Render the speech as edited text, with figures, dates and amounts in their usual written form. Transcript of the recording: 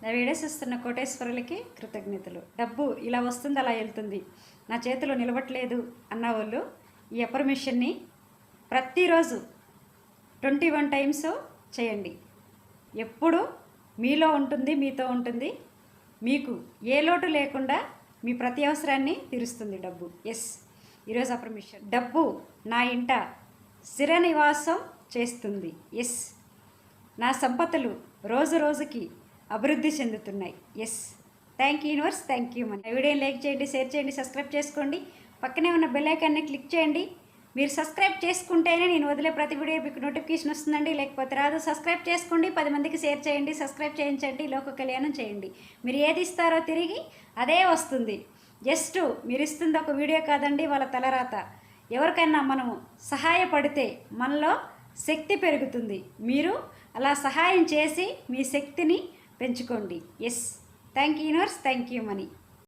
నా వీడియోస్ ఇస్తున్న కోటేశ్వరులకి కృతజ్ఞతలు. డబ్బు ఇలా వస్తుంది అలా వెళ్తుంది, నా చేతిలో నిలబట్లేదు అన్న వాళ్ళు ఈ అఫర్మేషన్ని ప్రతిరోజు 21 టైమ్స్ చేయండి. ఎప్పుడు మీలో ఉంటుంది, మీతో ఉంటుంది. మీకు ఏ లోటు లేకుండా మీ ప్రతి అవసరాన్ని తీరుస్తుంది డబ్బు. ఎస్, ఈరోజు అఫర్మేషన్: డబ్బు నా ఇంట స్థిర నివాసం చేస్తుంది. ఎస్, నా సంపదలు రోజు రోజుకి అభివృద్ధి చెందుతున్నాయి. Yes, thank you universe, thank you money. వీడియోని లైక్ చేయండి, షేర్ చేయండి, సబ్స్క్రైబ్ చేసుకోండి. పక్కనే ఉన్న బెల్ ఐకాన్ని క్లిక్ చేయండి. మీరు సబ్స్క్రైబ్ చేసుకుంటేనే నేను వదిలే ప్రతి వీడియో మీకు నోటిఫికేషన్ వస్తుందండి, లేకపోతే రాదు. సబ్స్క్రైబ్ చేసుకోండి, 10 మందికి షేర్ చేయండి, సబ్స్క్రైబ్ చేయించండి, లోక కళ్యాణం చేయండి. మీరు ఏది ఇస్తారో తిరిగి అదే వస్తుంది. జస్ట్ మీరు ఇస్తుంది ఒక వీడియో కాదండి, వాళ్ళ తలరాత. ఎవరికైనా మనము సహాయపడితే మనలో శక్తి పెరుగుతుంది. మీరు అలా సహాయం చేసి మీ శక్తిని పెంచుకోండి. Yes, thank you universe, thank you money.